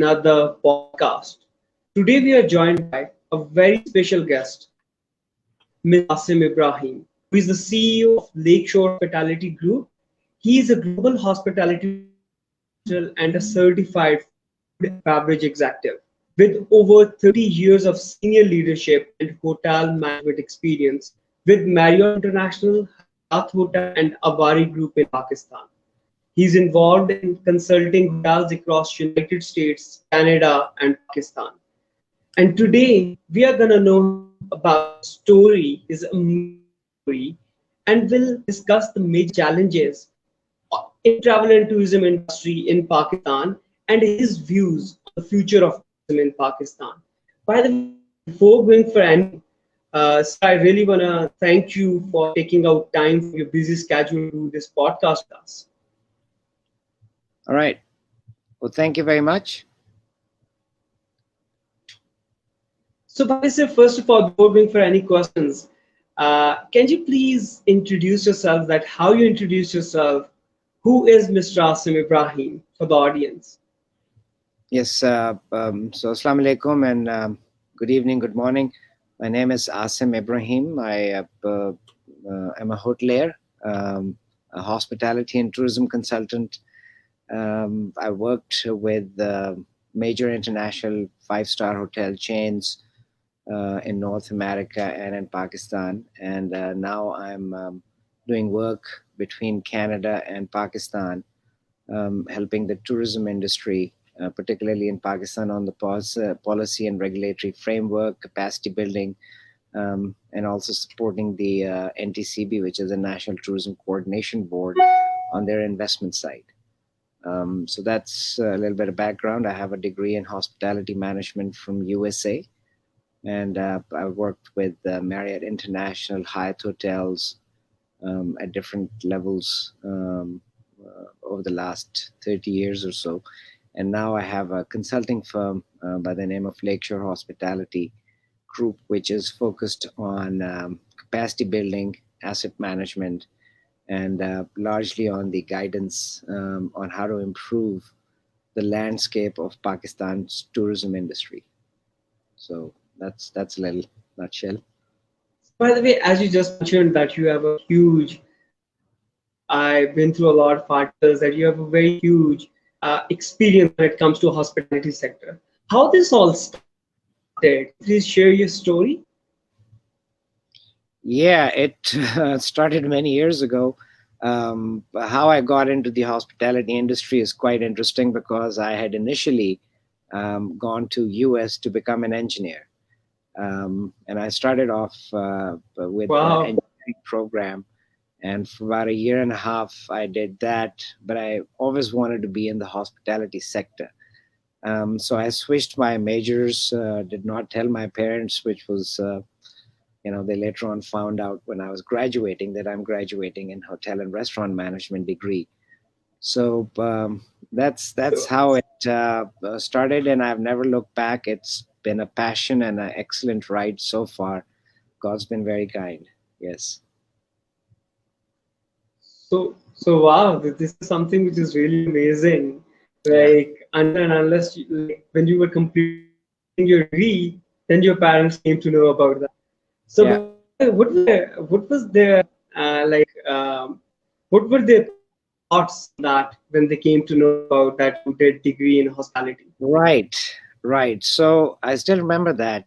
another podcast. Today we are joined by a very special guest, Mr. Asim Ibrahim, who is the CEO of Lakeshore Hospitality Group. He is a global hospitality professional and a certified food beverage executive with over 30 years of senior leadership and hotel management experience with Marriott International, Hyatt Hotel, and Avari Group in Pakistan. He's involved in consulting hotels across United States, Canada, and Pakistan. And today we are gonna know about his story, his amazing story, and we'll discuss the major challenges in travel and tourism industry in Pakistan and his views on the future of tourism in Pakistan. By the way, before going for any, sir, I really wanna thank you for taking out time from your busy schedule to do this podcast with us. All right. Well, thank you very much. So, by the way, sir, first of all, before going for any questions, can you please introduce yourself? That how you introduce yourself? Who is Mr. Asim Ibrahim for the audience? Yes. So, Assalamu alaikum and good evening, good morning. My name is Asim Ibrahim. I am a hotelier, a hospitality and tourism consultant. I worked with major international five-star hotel chains in North America and in Pakistan. And now I'm doing work between Canada and Pakistan, helping the tourism industry, particularly in Pakistan, on the policy and regulatory framework, capacity building, and also supporting the NTCB, which is the National Tourism Coordination Board, on their investment side. So that's a little bit of background. I have a degree in hospitality management from USA, and I've worked with Marriott International, Hyatt hotels at different levels over the last 30 years or so. And now I have a consulting firm by the name of Lakeshore Hospitality Group, which is focused on capacity building, asset management, and largely on the guidance on how to improve the landscape of Pakistan's tourism industry. So that's a little nutshell. By the way, as you just mentioned that you have a huge, I've been through a lot of articles that you have a very huge experience when it comes to hospitality sector. How this all started? Please share your story. Yeah, it started many years ago. How I got into the hospitality industry is quite interesting because I had initially gone to US to become an engineer. And I started off with Wow. an engineering program. And for about a year and a half, I did that. But I always wanted to be in the hospitality sector. So I switched my majors, did not tell my parents, which was, they later on found out when I was graduating that I'm graduating in hotel and restaurant management degree. So that's how it started, and I've never looked back. It's been a passion and an excellent ride so far. God's been very kind. Yes. So wow, this is something which is really amazing. Yeah. Like until and unless when you were completing your degree, then your parents came to know about that. So Yeah. what was their what were their thoughts that when they came to know about that you did degree in hospitality? Right. Right. So I still remember that.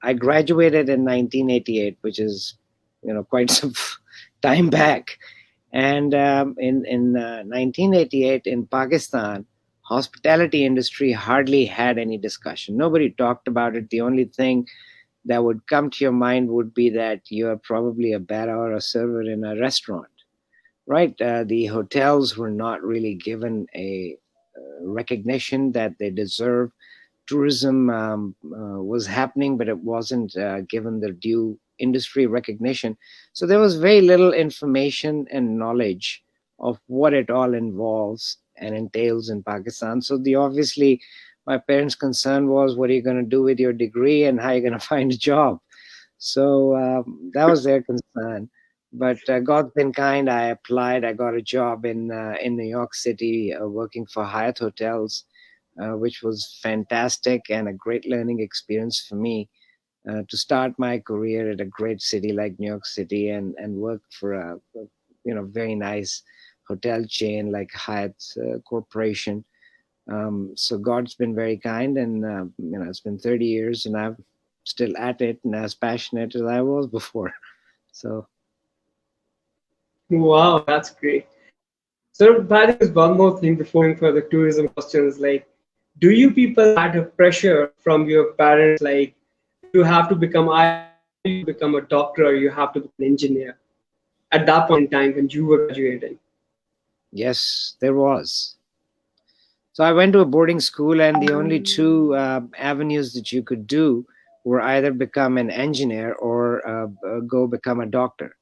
I graduated in 1988, which is, quite some time back. And in 1988 in Pakistan, hospitality industry hardly had any discussion. Nobody talked about it. The only thing that would come to your mind would be that you are probably a beta or a server in a restaurant, right? The hotels were not really given a recognition that they deserve. Tourism was happening, but it wasn't given the due industry recognition. So there was very little information and knowledge of what it all involves and entails in Pakistan. So obviously, my parents' concern was, what are you going to do with your degree and how are you going to find a job? So that was their concern. But God's been kind. I applied. I got a job in New York City, working for Hyatt hotels, which was fantastic and a great learning experience for me to start my career at a great city like New York City and work for a very nice hotel chain like Hyatt Corporation. So God's been very kind, and it's been 30 years, and I'm still at it and as passionate as I was before. So Wow, that's great. So, by the way, one more thing before going for the tourism questions, like, do you people had a pressure from your parents, like, you have to become either you have to become a doctor or you have to become an engineer at that point in time when you were graduating? yes, there was. So I went to a boarding school, and the only two avenues that you could do were either become an engineer or go become a doctor.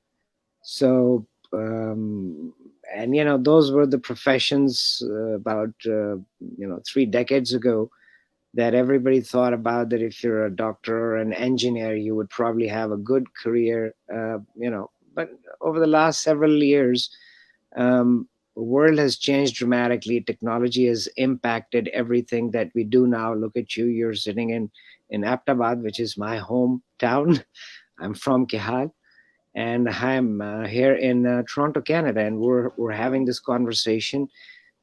So, and those were the professions about 3 decades ago that everybody thought about. That if you're a doctor or an engineer, you would probably have a good career. But over the last several years, the world has changed dramatically. Technology has impacted everything that we do now. Look at you; you're sitting in Ahmedabad, which is my hometown. I'm from Kehal, and I'm here in Toronto, Canada, and we're having this conversation.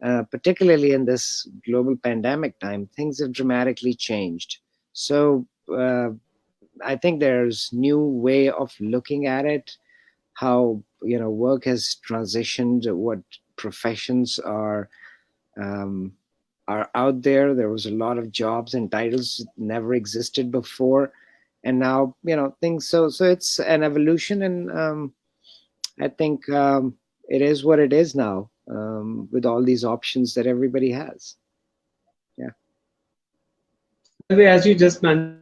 Particularly in this global pandemic time, things have dramatically changed. So I think there's new way of looking at it. How work has transitioned, what professions um, are out there. There was a lot of jobs and titles that never existed before, and now things. So it's an evolution, and I think it is what it is now, with all these options that everybody has. Yeah. By the way, as you just mentioned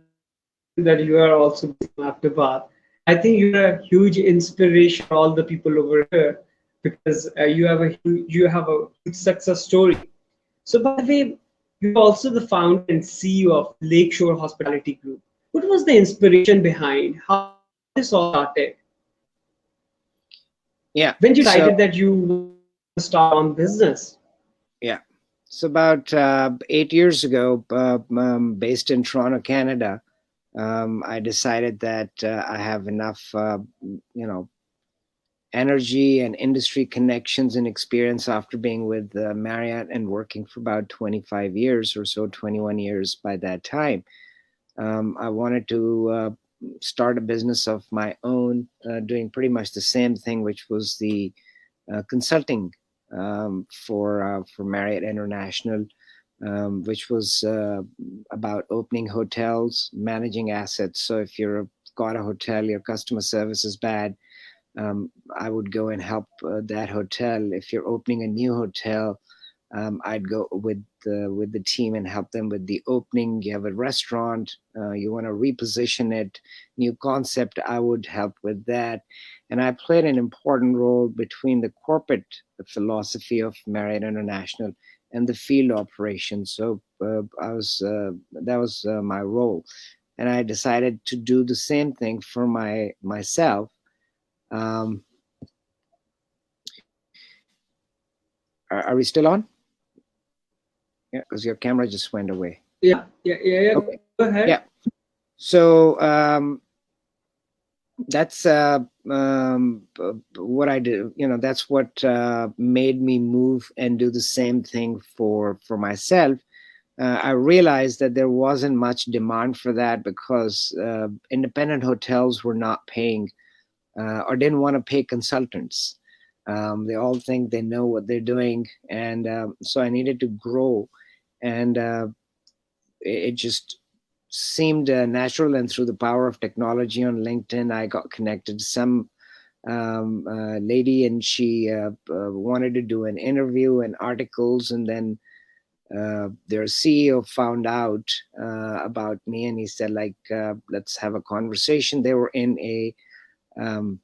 that you are also based from Ahmedabad, I think you're a huge inspiration for all the people over here because you have a huge success story. So, by the way, you're also the founder and CEO of Lakeshore Hospitality Group. What was the inspiration behind how this all started? Yeah. When you So decided that you want to start your own business? yeah. So about 8 years ago, based in Toronto, Canada, I decided that I have enough, energy and industry connections and experience after being with Marriott and working for about 25 years or so, 21 years by that time. I wanted to start a business of my own, doing pretty much the same thing, which was the consulting for Marriott International, which was about opening hotels, managing assets. So if you've got a hotel, your customer service is bad, I would go and help that hotel. If you're opening a new hotel, I'd go with the team and help them with the opening. You have a restaurant, you want to reposition it, new concept. I would help with that, and I played an important role between the corporate philosophy of Marriott International and the field operations. So that was my role, and I decided to do the same thing for myself. Um, are we still on? Yeah, because your camera just went away. Yeah. Okay. Go ahead. Yeah. So that's what I do. That's what made me move and do the same thing for myself. I realized that there wasn't much demand for that because independent hotels were not paying or didn't want to pay consultants. They all think they know what they're doing, and so I needed to grow, and it just seemed natural. And through the power of technology on LinkedIn, I got connected to some lady, and she wanted to do an interview and articles, and then their CEO found out about me, and he said, like, let's have a conversation. They were in a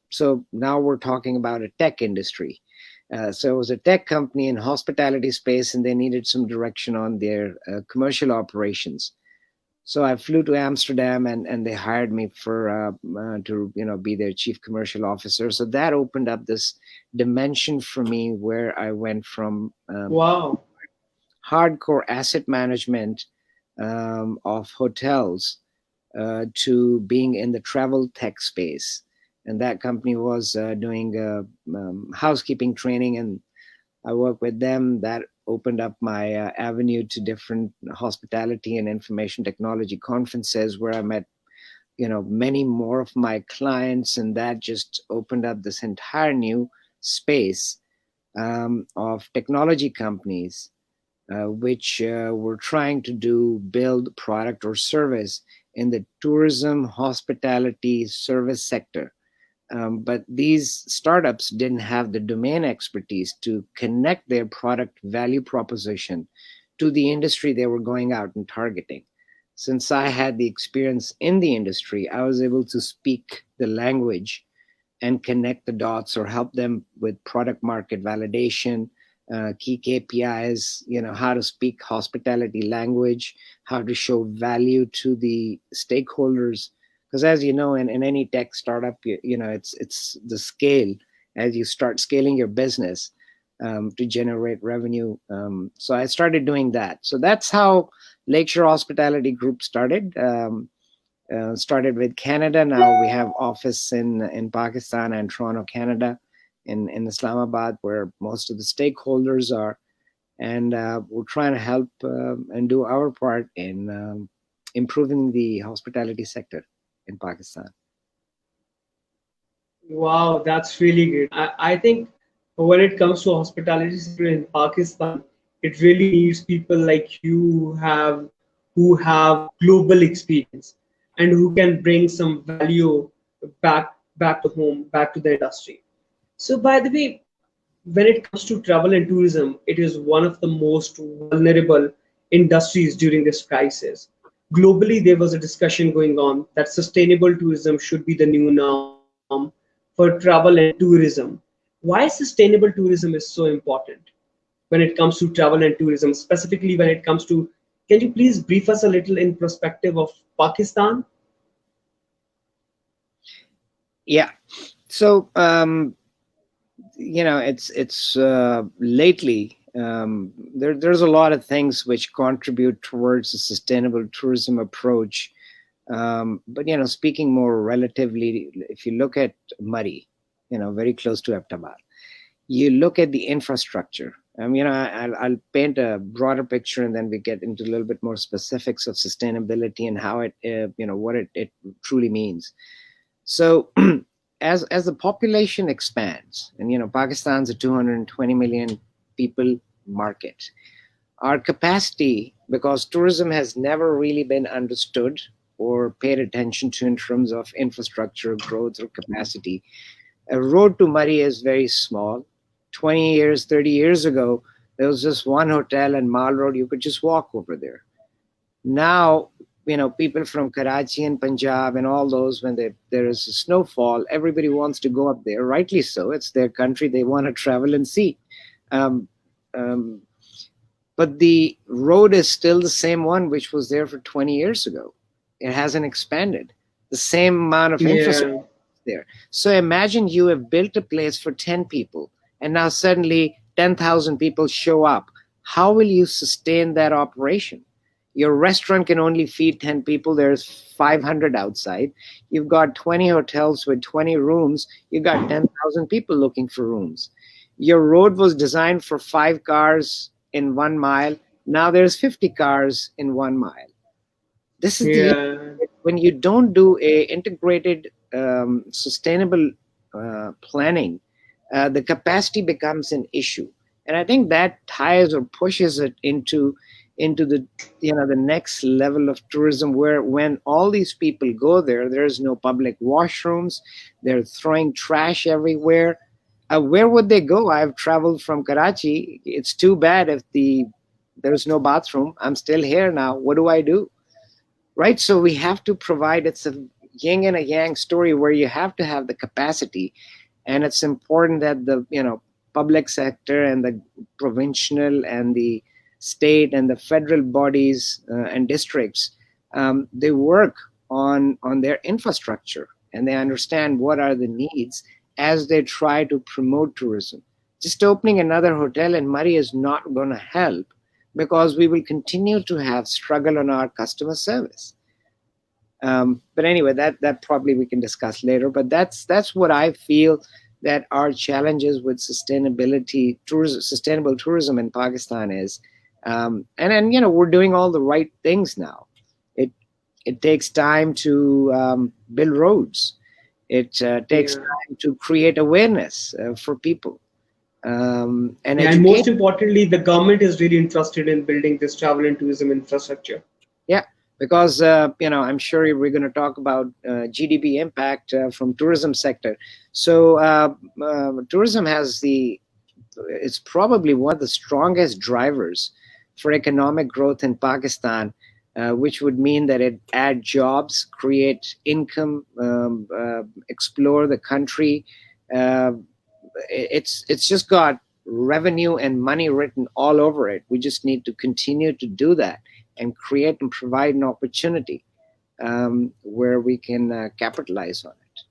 so now we're talking about a tech industry. So it was a tech company in hospitality space, and they needed some direction on their commercial operations. So I flew to Amsterdam, and they hired me for to be their chief commercial officer. So that opened up this dimension for me where I went from Wow. hardcore asset management of hotels to being in the travel tech space. And that company was doing housekeeping training, and I worked with them. That opened up my avenue to different hospitality and information technology conferences where I met, many more of my clients, and that just opened up this entire new space of technology companies which were trying to build product or service in the tourism, hospitality, service sector. But these startups didn't have the domain expertise to connect their product value proposition to the industry they were going out and targeting. Since I had the experience in the industry, I was able to speak the language and connect the dots or help them with product market validation, key KPIs, how to speak hospitality language, how to show value to the stakeholders. Because as you know, in any tech startup, it's the scale as you start scaling your business to generate revenue. So I started doing that. So that's how Lakeshore Hospitality Group started. Started with Canada. Now we have office in Pakistan and Toronto, Canada, in Islamabad, where most of the stakeholders are. And we're trying to help and do our part in improving the hospitality sector in Pakistan. Wow, that's really great. I think when it comes to hospitality sector in Pakistan, it really needs people like you who have global experience and who can bring some value back to home, back to the industry. So by the way, when it comes to travel and tourism, it is one of the most vulnerable industries during this crisis. Globally, there was a discussion going on that sustainable tourism should be the new norm for travel and tourism. Why sustainable tourism is so important when it comes to travel and tourism, specifically when it comes to, can you please brief us a little in perspective of Pakistan? Yeah. So it's lately there's a lot of things which contribute towards a sustainable tourism approach. But speaking more relatively, if you look at Murray, very close to Ahmedabad, you look at the infrastructure. I'll paint a broader picture, and then we get into a little bit more specifics of sustainability and how it, what it truly means. So, as the population expands, and Pakistan's a 220 million people market, our capacity, because tourism has never really been understood or paid attention to in terms of infrastructure growth or capacity. A road to Murray is very small. 20 years, 30 years ago, there was just one hotel and Mall Road. You could just walk over there. Now, people from Karachi and Punjab and all those, when there is a snowfall, everybody wants to go up there. Rightly so. It's their country. They want to travel and see. But the road is still the same one which was there for 20 years ago. It hasn't expanded. The same amount of infrastructure there. So imagine you have built a place for 10 people, and now suddenly 10,000 people show up. How will you sustain that operation? Your restaurant can only feed 10 people. There's 500 outside. You've got 20 hotels with 20 rooms. You've got 10,000 people looking for rooms. Your road was designed for 5 cars in 1 mile. Now there's 50 cars in 1 mile. This is when you don't do a integrated, sustainable planning, the capacity becomes an issue. And I think that ties or pushes it into the the next level of tourism, where when all these people go there's no public washrooms. They're throwing trash everywhere. Where would they go? I've traveled from Karachi. It's too bad if there's no bathroom. I'm still here now. What do I do? Right? So we have to provide, it's a yin and a yang story where you have to have the capacity. And it's important that the public sector and the provincial and the state and the federal bodies and districts, they work on their infrastructure, and they understand what are the needs as they try to promote tourism. Just opening another hotel in Murray is not going to help because we will continue to have struggle on our customer service. But anyway, that probably we can discuss later. But that's what I feel that our challenges with sustainability, sustainable tourism in Pakistan is. And then we're doing all the right things now. It takes time to build roads. It takes time to create awareness for people and and educate. most importantly, the government is really interested in building this travel and tourism infrastructure. Yeah, because I'm sure we're going to talk about GDP impact from tourism sector. So tourism it's probably one of the strongest drivers for economic growth in Pakistan, which would mean that it add jobs, create income, explore the country. It's just got revenue and money written all over it. We just need to continue to do that and create and provide an opportunity where we can capitalize on it.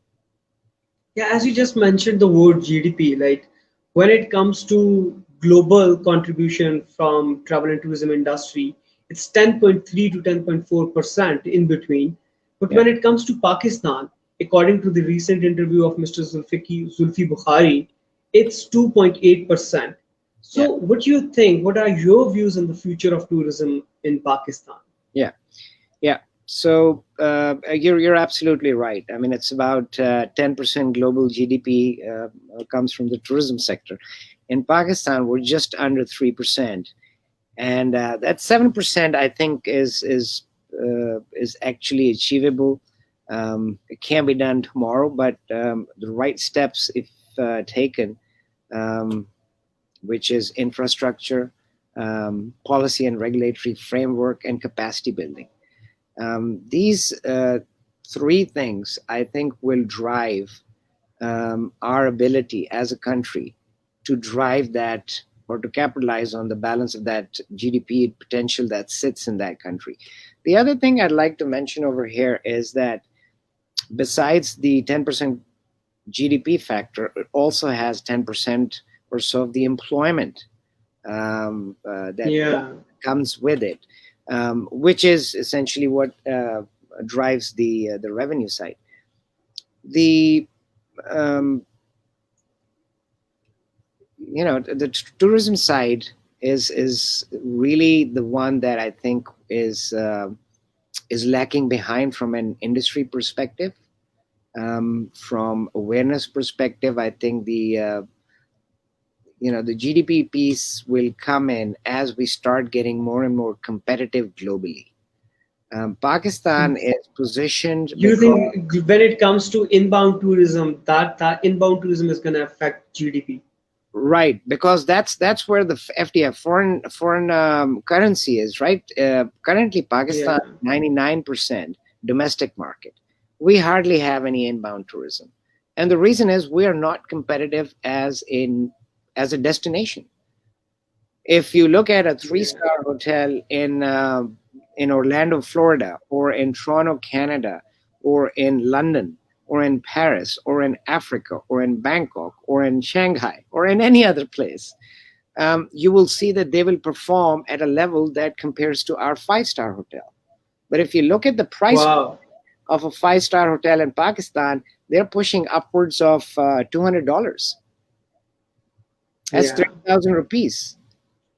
Yeah, as you just mentioned the word GDP, like when it comes to global contribution from travel and tourism industry, it's 10.3 to 10.4% in between. But when it comes to Pakistan, according to the recent interview of Mr. Zulfi Bukhari, it's 2.8%. So what do you think? What are your views on the future of tourism in Pakistan? Yeah. So you're absolutely right. I mean, it's about 10% global GDP comes from the tourism sector. In Pakistan, we're just under 3%, and that 7% I think is actually achievable. It can be done tomorrow, but the right steps, if taken, which is infrastructure, policy and regulatory framework, and capacity building. These three things, I think, will drive our ability as a country to drive that or to capitalize on the balance of that GDP potential that sits in that country. The other thing I'd like to mention over here is that besides the 10% GDP factor, it also has 10% or so of the employment that comes with it, which is essentially what drives the revenue side. The the tourism side is really the one that I think is lacking behind from an industry perspective. From awareness perspective, I think the GDP piece will come in as we start getting more and more competitive globally. Pakistan is positioned. You think when it comes to inbound tourism, that inbound tourism is going to affect GDP? Right, because that's where the FDI, foreign currency is, right? Currently, Pakistan 99% domestic market. We hardly have any inbound tourism, and the reason is we are not competitive as a destination. If you look at a 3-star hotel in Orlando, Florida, or in Toronto, Canada, or in London, or in Paris, or in Africa, or in Bangkok, or in Shanghai, or in any other place, you will see that they will perform at a level that compares to our 5-star hotel. But if you look at the price of a 5-star hotel in Pakistan, they're pushing upwards of $200. That's 30,000 rupees.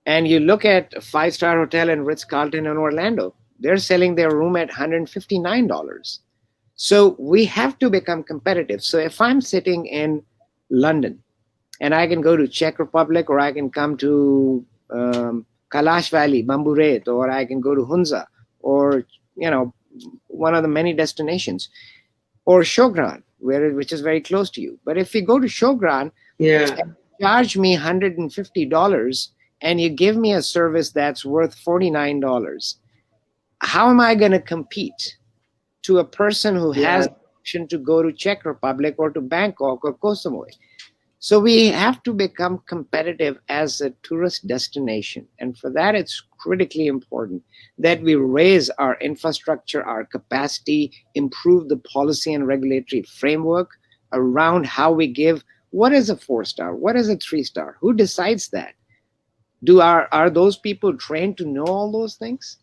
And you look at a 5-star hotel in Ritz-Carlton in Orlando, they're selling their room at $159. So we have to become competitive. So if I'm sitting in London and I can go to Czech Republic, or I can come to Kailash Valley, Bamburet, or I can go to Hunza, or one of the many destinations, or Shogran, which is very close to you. But if you go to Shogran, charge me $150 and you give me a service that's worth $49, how am I going to compete to a person who has the option to go to Czech Republic or to Bangkok or Koh Samui? So we have to become competitive as a tourist destination. And for that, it's critically important that we raise our infrastructure, our capacity, improve the policy and regulatory framework around how we give. What is a 4-star? What is a 3-star? Who decides that? Are those people trained to know all those things?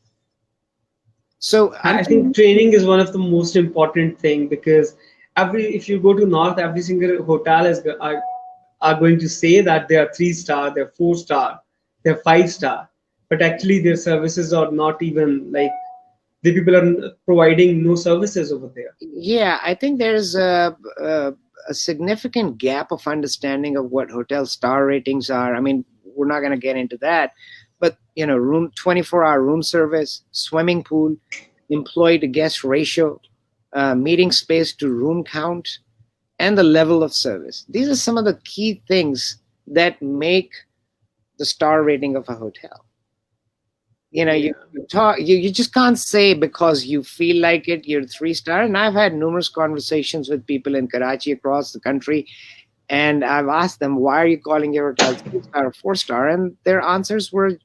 So I think training is one of the most important thing, because if you go to north, every single hotel are going to say that they are 3 star, they're 4 star, they're 5 star, but actually their services are not even like, the people are providing no services over there. yeah, I think there's a significant gap of understanding of what hotel star ratings are. I mean, we're not going to get into that, but room 24-hour room service, swimming pool, employee to guest ratio, meeting space to room count, and the level of service. These are some of the key things that make the star rating of a hotel. You Yeah. talk, you just can't say because you feel like it, you're 3 star. And I've had numerous conversations with people in Karachi, across the country, and I've asked them, why are you calling your hotel 3 star or 4 star? And their answers were,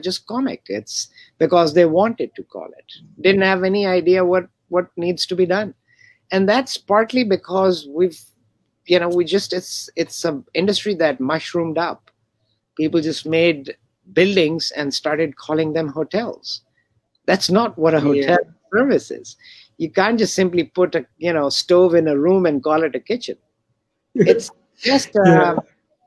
just comic. It's because they wanted to call it, didn't have any idea what needs to be done. And that's partly because we just, it's an industry that mushroomed up. People just made buildings and started calling them hotels. That's not what a hotel Yeah. service is. You can't just simply put a stove in a room and call it a kitchen. It's just Yeah.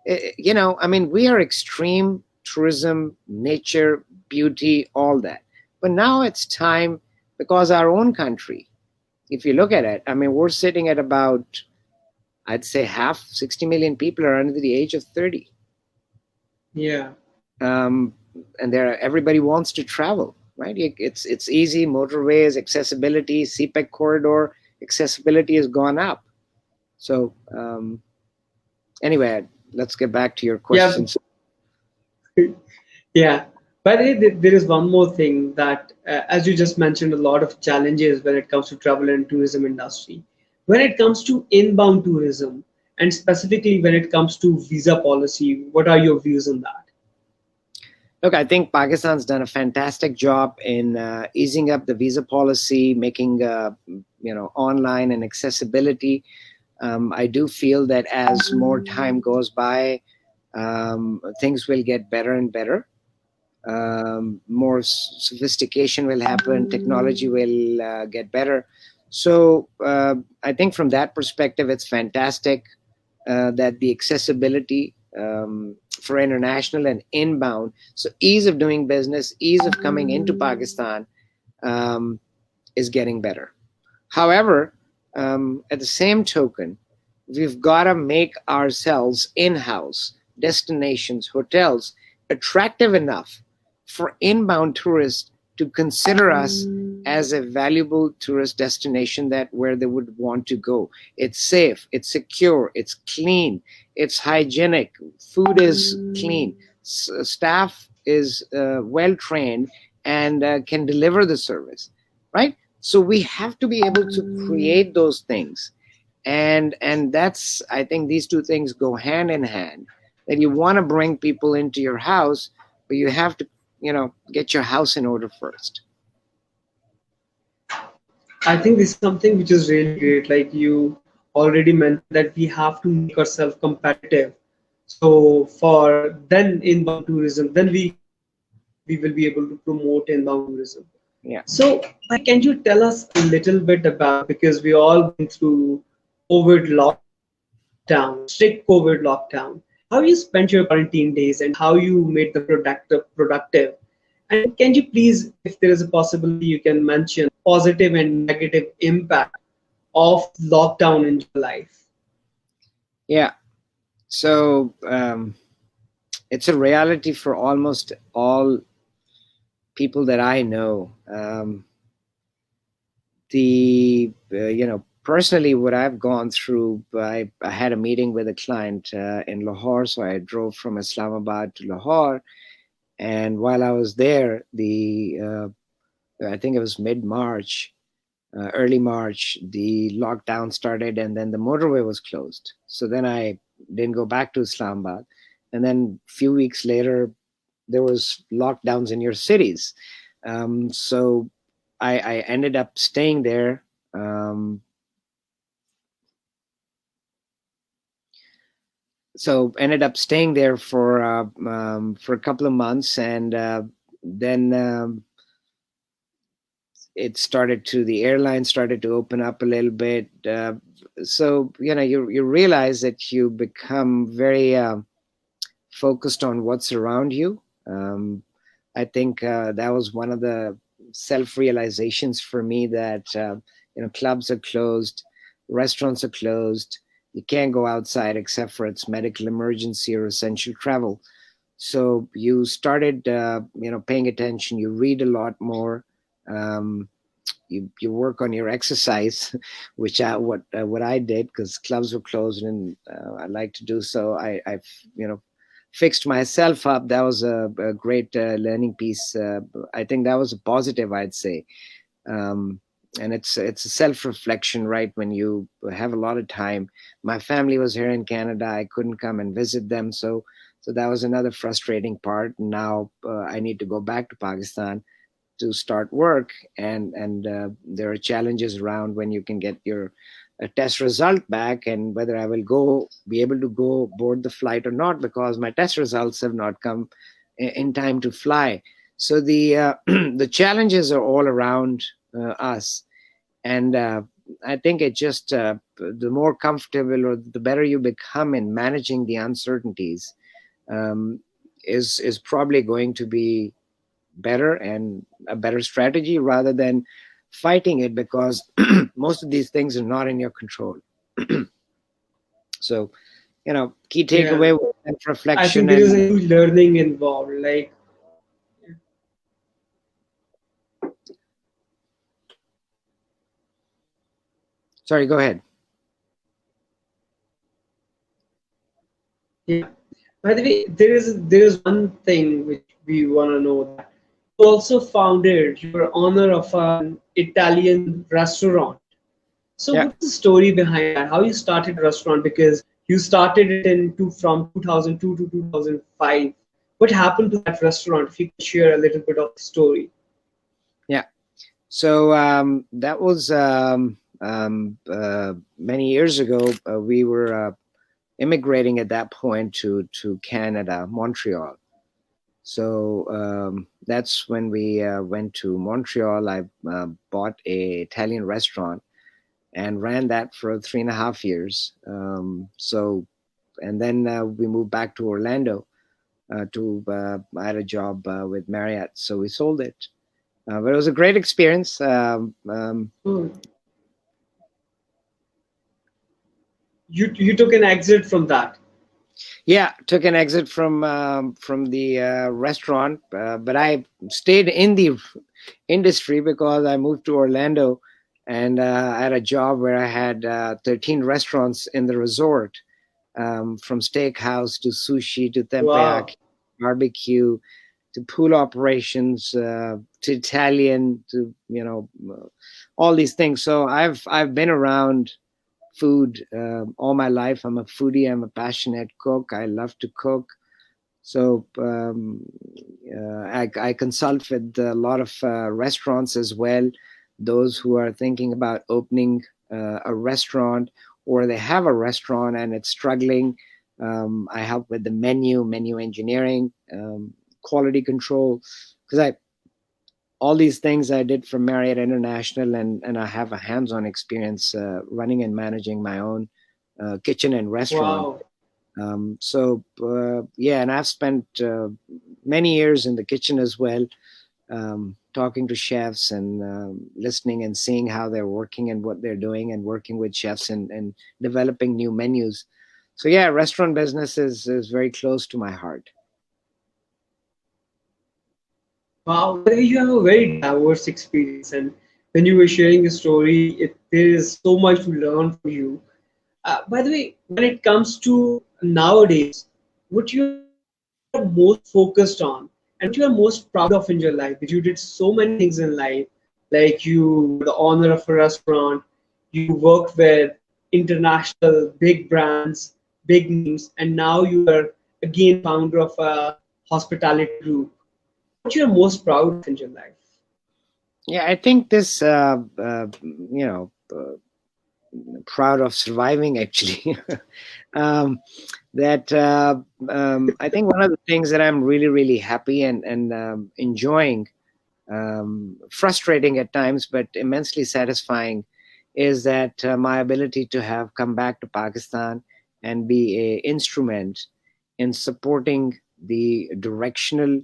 I mean, we are extreme tourism, nature, beauty, all that. But now it's time, because our own country, if you look at it, I mean, we're sitting at about, I'd say, half, 60 million people are under the age of 30. Yeah. um, and everybody wants to travel, right? It's easy. Motorways, accessibility, CPEC corridor accessibility has gone up. So anyway, let's get back to your Yeah. questions. Yeah, but there is one more thing that, as you just mentioned, a lot of challenges when it comes to travel and tourism industry. When it comes to inbound tourism, and specifically when it comes to visa policy, what are your views on that? Look, I think Pakistan's done a fantastic job in easing up the visa policy, making online and accessibility. I do feel that as more time goes by, things will get better and better. More sophistication will happen, technology will get better. So I think from that perspective, it's fantastic that the accessibility for international and inbound, so ease of doing business, ease of coming into Pakistan, um, is getting better. However, at the same token, we've got to make ourselves in-house destinations, hotels, attractive enough for inbound tourists to consider us as a valuable tourist destination that where they would want to go. It's safe, it's secure, it's clean, it's hygienic, food is clean, staff is well trained and can deliver the service, right? So we have to be able to create those things, and that's, I think these two things go hand in hand, that you want to bring people into your house, but you have to get your house in order first. I think this is something which is really great. Like you already mentioned that we have to make ourselves competitive. So for then inbound tourism, then we will be able to promote inbound tourism. Yeah. So, can you tell us a little bit about, because we all been through COVID lockdown, strict COVID lockdown, how you spent your quarantine days and how you made the productive. And can you please, if there is a possibility, you can mention positive and negative impact of lockdown in your life? Yeah. So it's a reality for almost all people that I know. The personally, what I've gone through, I had a meeting with a client in Lahore, so I drove from Islamabad to Lahore, and while I was there, I think it was mid March, early March, the lockdown started, and then the motorway was closed. So then I didn't go back to Islamabad, and then a few weeks later, there was lockdowns in your cities. So I ended up staying there. Um, so ended up staying there for a couple of months, and then the airline started to open up a little bit. So you realize that you become very focused on what's around you. I think that was one of the self-realizations for me, that clubs are closed, restaurants are closed, you can't go outside except for it's medical emergency or essential travel. So you started paying attention, you read a lot more. um, you work on your exercise, which what I did, because clubs were closed, and I like to do so. I fixed myself up. That was a great learning piece. I think that was a positive, I'd say. um, and it's a self reflection, right? When you have a lot of time. My family was here in Canada. I couldn't come and visit them, so that was another frustrating part. Now I need to go back to Pakistan to start work, and there are challenges around when you can get your test result back, and whether I will be able to go board the flight or not, because my test results have not come in time to fly. So the the challenges are all around us, and I think it just the more comfortable or the better you become in managing the uncertainties, um, is probably going to be better and a better strategy, rather than fighting it, because most of these things are not in your control. So, key Yeah, takeaway was I self-reflection. think there is a And huge learning involved. Like, sorry, go ahead. yeah. By the way, there is one thing which we want to know, that you also founded, you were owner of an Italian restaurant. So Yeah. what's the story behind that? How you started restaurant? Because you started it from 2002 to 2005. What happened to that restaurant? If you could share a little bit of the story. Yeah. So that was many years ago. We were immigrating at that point to Canada, Montreal. So that's when we went to Montreal. I bought a Italian restaurant and ran that for 3.5 years. And then we moved back to Orlando. I had a job with Marriott, so we sold it. But it was a great experience. Hmm. You took an exit from that. Yeah, took an exit from the restaurant, but I stayed in the industry because I moved to Orlando, and I had a job where I had 13 restaurants in the resort, from steakhouse to sushi to Wow. tempeh, barbecue to pool operations, to Italian, to all these things. So I've been around food all my life. I'm a foodie. I'm a passionate cook. I love to cook. So I consult with a lot of restaurants as well. Those who are thinking about opening a restaurant, or they have a restaurant and it's struggling. I help with the menu engineering, quality control, because I all these things I did for Marriott International, and I have a hands-on experience running and managing my own kitchen and restaurant. Wow. Yeah, and I've spent many years in the kitchen as well, talking to chefs and listening and seeing how they're working and what they're doing, and working with chefs and developing new menus. So yeah, restaurant business is very close to my heart. Wow. By the way, you have a very diverse experience, and when you were sharing the story, there is so much to learn from you. By the way, when it comes to nowadays, what you are most focused on and what you are most proud of in your life, that you did so many things in life, like you were the owner of a restaurant, you worked with international big brands, big names, and now you are again founder of a hospitality group. What you are most proud of in your life? Yeah, I think this, you know, proud of surviving, actually. um, that I think one of the things that I'm really, really happy and enjoying, frustrating at times, but immensely satisfying, is that my ability to have come back to Pakistan and be a instrument in supporting the directional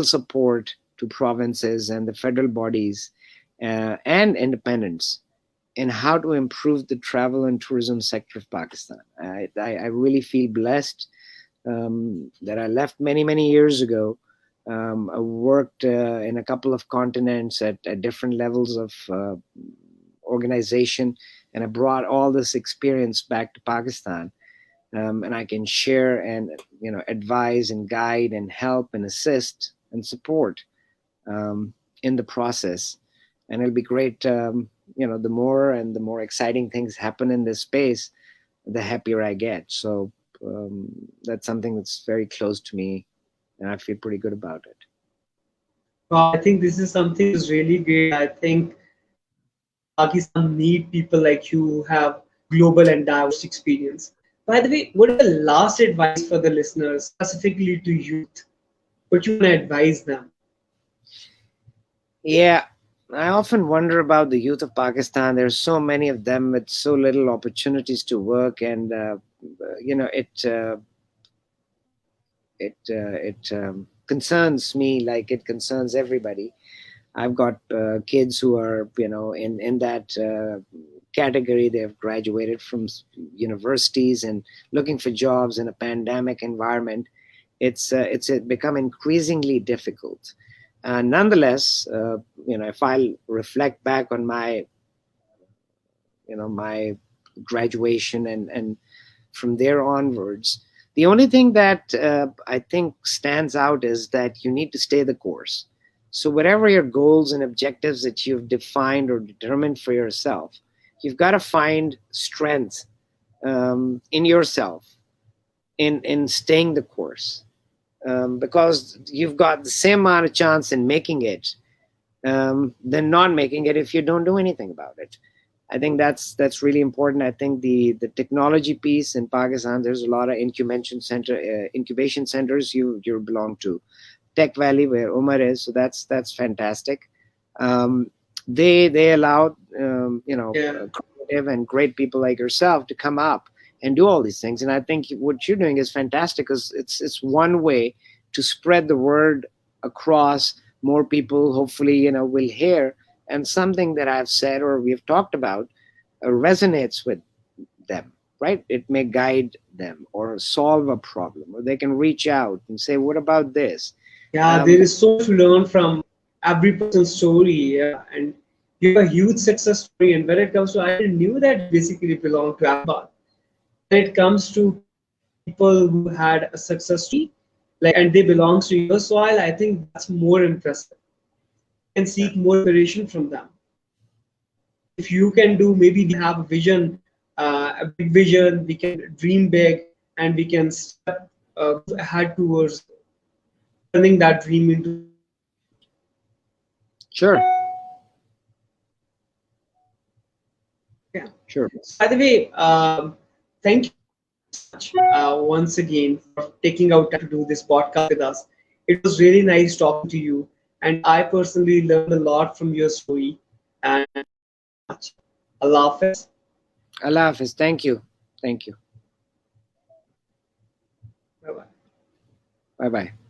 support to provinces and the federal bodies and independents in how to improve the travel and tourism sector of Pakistan. I really feel blessed that I left many, many years ago. I worked in a couple of continents at different levels of organization, and I brought all this experience back to Pakistan. And I can share and advise and guide and help and assist and support in the process. And it'll be great. The more and the more exciting things happen in this space, the happier I get. So that's something that's very close to me, and I feel pretty good about it. Well, I think this is something is really great. I think Pakistan need people like you who have global and diverse experience. By the way, what is the last advice for the listeners, specifically to youth? What you want to advise them? Yeah, I often wonder about the youth of Pakistan. There's so many of them with so little opportunities to work, and it concerns me like it concerns everybody. I've got kids who are in that category. They've graduated from universities and looking for jobs in a pandemic environment. It's become increasingly difficult. Nonetheless, if I reflect back on my graduation and from there onwards, the only thing that I think stands out is that you need to stay the course. So whatever your goals and objectives that you've defined or determined for yourself, you've got to find strength in yourself in staying the course, because you've got the same amount of chance in making it than not making it if you don't do anything about it. I think that's really important. I think the technology piece in Pakistan, there's a lot of incubation centers you belong to. Tech Valley, where Umar is, so that's fantastic. They allow Yeah. creative and great people like yourself to come up and do all these things. And I think what you're doing is fantastic, because it's one way to spread the word across. More people hopefully will hear, and something that I've said or we've talked about resonates with them, right? It may guide them or solve a problem, or they can reach out and say, what about this? Yeah, there is so much to learn from every person's story. Yeah, and you have a huge success story. And when it comes to, I didn't knew that you basically belonged to Ahmedabad. When it comes to people who had a success story, like, and they belong to your soil, I think that's more impressive. You can Yeah, seek more inspiration from them. If you can do, maybe we have a vision, a big vision. We can dream big, and we can step ahead towards turning that dream into reality. sure, Yeah. sure. So, by the way, thank you so much once again for taking out time to do this podcast with us. It was really nice talking to you, and I personally learned a lot from your story. And thank you so much. Allah Hafiz. Allah Hafiz. Thank you. Thank you. Bye bye. Bye bye.